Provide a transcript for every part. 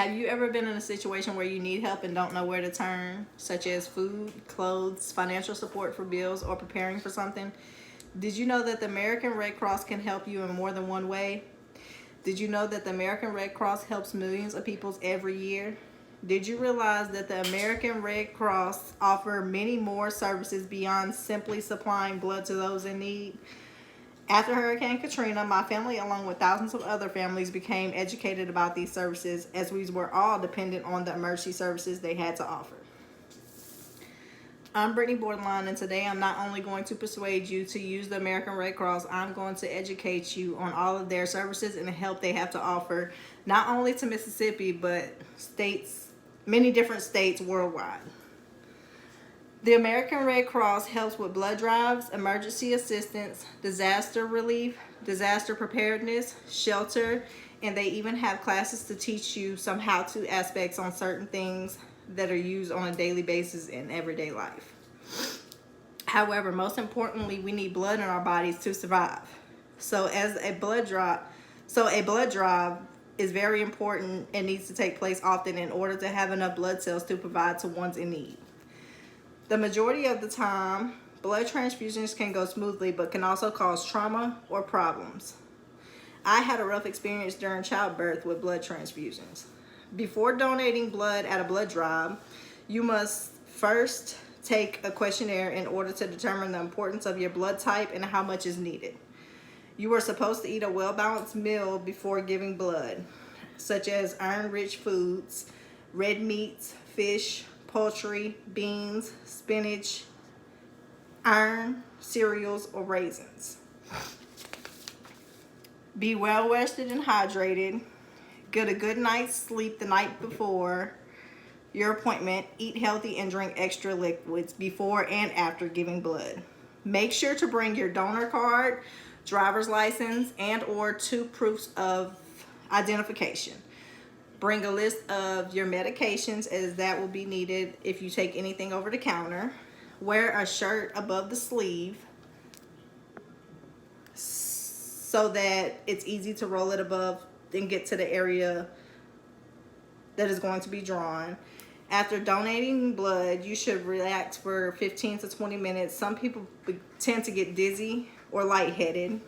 Have you ever been in a situation where you need help and don't know where to turn, such as food, clothes, financial support for bills, or preparing for something? Did you know that the American Red Cross can help you in more than one way? Did you know that the American Red Cross helps millions of people every year? Did you realize that the American Red Cross offer many more services beyond simply supplying blood to those in need? After Hurricane Katrina, my family, along with thousands of other families, became educated about these services as we were all dependent on the emergency services they had to offer. I'm Brittany Borderline, and today I'm not only going to persuade you to use the American Red Cross, I'm going to educate you on all of their services and the help they have to offer, not only to Mississippi, but many different states worldwide. The American Red Cross helps with blood drives, emergency assistance, disaster relief, disaster preparedness, shelter, and they even have classes to teach you some how-to aspects on certain things that are used on a daily basis in everyday life. However, most importantly, we need blood in our bodies to survive. So a blood drive is very important and needs to take place often in order to have enough blood cells to provide to ones in need. The majority of the time, blood transfusions can go smoothly but can also cause trauma or problems. I had a rough experience during childbirth with blood transfusions. Before donating blood at a blood drive, you must first take a questionnaire in order to determine the importance of your blood type and how much is needed. You are supposed to eat a well-balanced meal before giving blood, such as iron-rich foods, red meats, fish, poultry, beans, spinach, iron, cereals, or raisins. Be well rested and hydrated. Get a good night's sleep the night before your appointment. Eat healthy and drink extra liquids before and after giving blood. Make sure to bring your donor card, driver's license, and or 2 proofs of identification. Bring a list of your medications, as that will be needed if you take anything over the counter. Wear a shirt above the sleeve so that it's easy to roll it above and get to the area that is going to be drawn. After donating blood, you should relax for 15 to 20 minutes. Some people tend to get dizzy or lightheaded.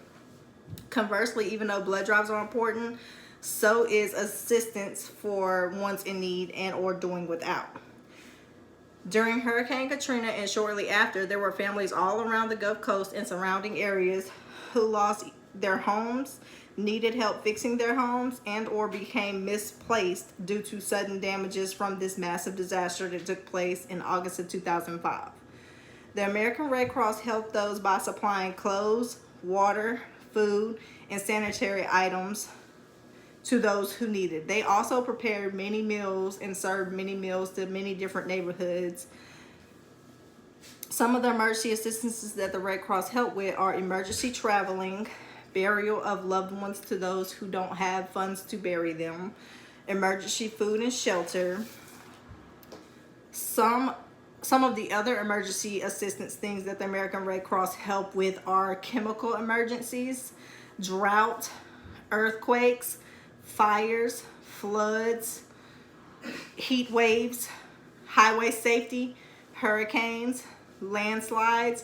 Conversely, even though blood drives are important, so is assistance for ones in need and or doing without. During Hurricane Katrina and shortly after, there were families all around the Gulf Coast and surrounding areas who lost their homes, needed help fixing their homes, and or became misplaced due to sudden damages from this massive disaster that took place in August of 2005. The American Red Cross helped those by supplying clothes, water, food, and sanitary items to those who needed. They also prepared many meals and served many meals to many different neighborhoods. Some of the emergency assistances that the Red Cross helped with are emergency traveling, burial of loved ones to those who don't have funds to bury them, emergency food and shelter. Some of the other emergency assistance things that the American Red Cross help with are chemical emergencies, drought, earthquakes, fires, floods, heat waves, highway safety, hurricanes, landslides,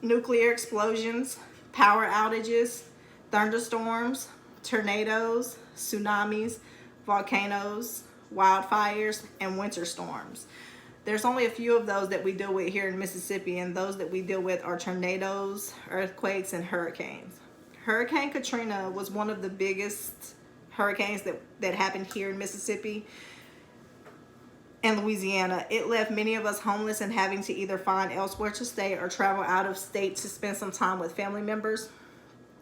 nuclear explosions, power outages, thunderstorms, tornadoes, tsunamis, volcanoes, wildfires, and winter storms. There's only a few of those that we deal with here in Mississippi, and those that we deal with are tornadoes, earthquakes, and hurricanes. Hurricane Katrina was one of the biggest hurricanes that happened here in Mississippi and Louisiana. It left many of us homeless and having to either find elsewhere to stay or travel out of state to spend some time with family members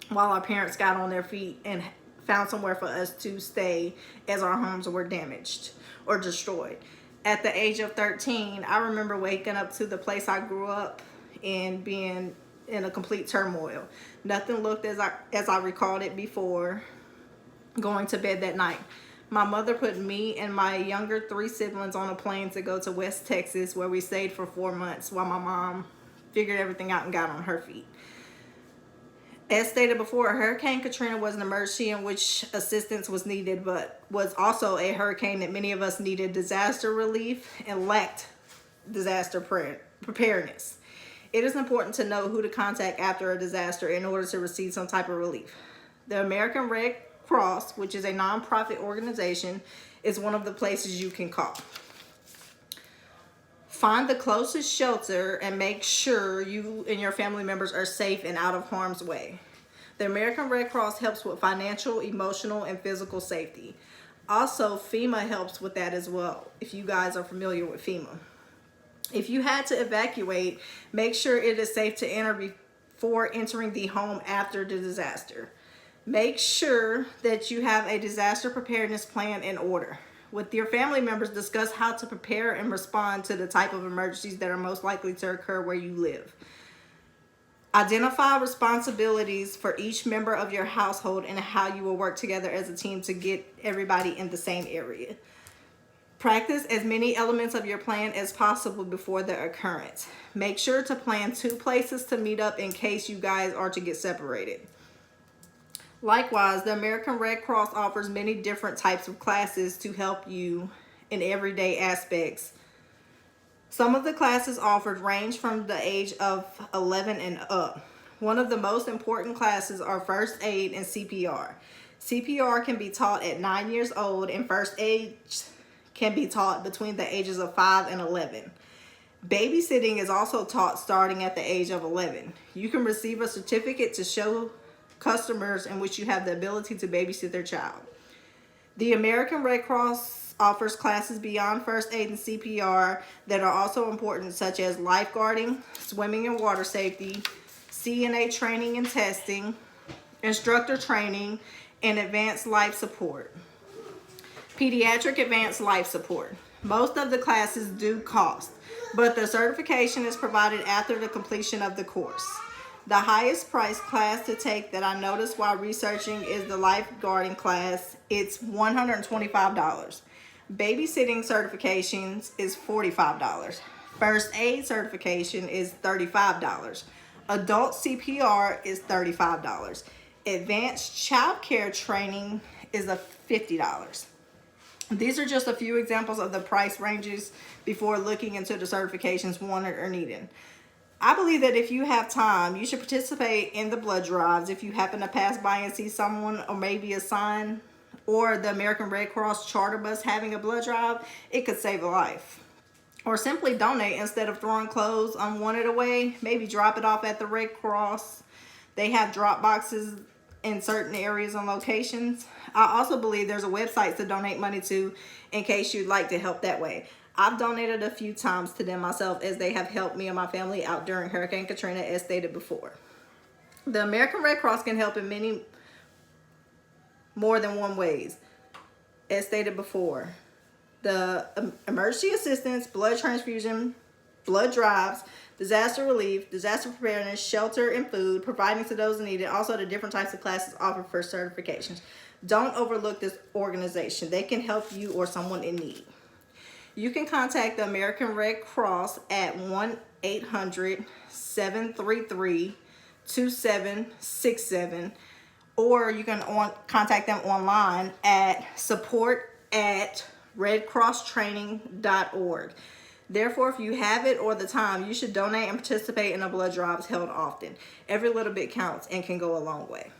while our parents got on their feet and found somewhere for us to stay as our homes were damaged or destroyed. At the age of 13, I remember waking up to the place I grew up and being in a complete turmoil. Nothing looked as I recalled it before going to bed that night. My mother put me and my younger 3 siblings on a plane to go to West Texas, where we stayed for 4 months while my mom figured everything out and got on her feet. As stated before, Hurricane Katrina was an emergency in which assistance was needed, but was also a hurricane that many of us needed disaster relief and lacked disaster preparedness. It is important to know who to contact after a disaster in order to receive some type of relief. The American Red Cross, which is a nonprofit organization, is one of the places you can call. Find the closest shelter and make sure you and your family members are safe and out of harm's way. The American Red Cross helps with financial, emotional, and physical safety. Also, FEMA helps with that as well, if you guys are familiar with FEMA. If you had to evacuate, make sure it is safe to enter before entering the home after the disaster. Make sure that you have a disaster preparedness plan in order. With your family members, discuss how to prepare and respond to the type of emergencies that are most likely to occur where you live. Identify responsibilities for each member of your household and how you will work together as a team to get everybody in the same area. Practice as many elements of your plan as possible before the occurrence. Make sure to plan 2 places to meet up in case you guys are to get separated. Likewise, the American Red Cross offers many different types of classes to help you in everyday aspects. Some of the classes offered range from the age of 11 and up. One of the most important classes are first aid and CPR. CPR can be taught at 9 years old, and first aid can be taught between the ages of 5 and 11. Babysitting is also taught starting at the age of 11. You can receive a certificate to show customers in which you have the ability to babysit their child. The American Red Cross offers classes beyond first aid and CPR that are also important, such as lifeguarding, swimming and water safety, CNA training and testing, instructor training, and advanced life support. Pediatric advanced life support. Most of the classes do cost, but the certification is provided after the completion of the course. The highest price class to take that I noticed while researching is the lifeguarding class. It's $125. Babysitting certifications is $45. First aid certification is $35. Adult CPR is $35. Advanced child care training is $50. These are just a few examples of the price ranges before looking into the certifications wanted or needed. I believe that if you have time, you should participate in the blood drives. If you happen to pass by and see someone or maybe a sign or the American Red Cross charter bus having a blood drive, it could save a life. Or simply donate instead of throwing clothes unwanted away. Maybe drop it off at the Red Cross. They have drop boxes in certain areas and locations. I also believe there's a website to donate money to in case you'd like to help that way. I've donated a few times to them myself, as they have helped me and my family out during Hurricane Katrina, as stated before. The American Red Cross can help in many more than one ways, as stated before. The emergency assistance, blood transfusion, blood drives, disaster relief, disaster preparedness, shelter and food, providing to those needed, also the different types of classes offered for certifications. Don't overlook this organization. They can help you or someone in need. You can contact the American Red Cross at 1-800-733-2767, or you can contact them online at support@redcrosstraining.org. Therefore, if you have it or the time, you should donate and participate in the blood drives held often. Every little bit counts and can go a long way.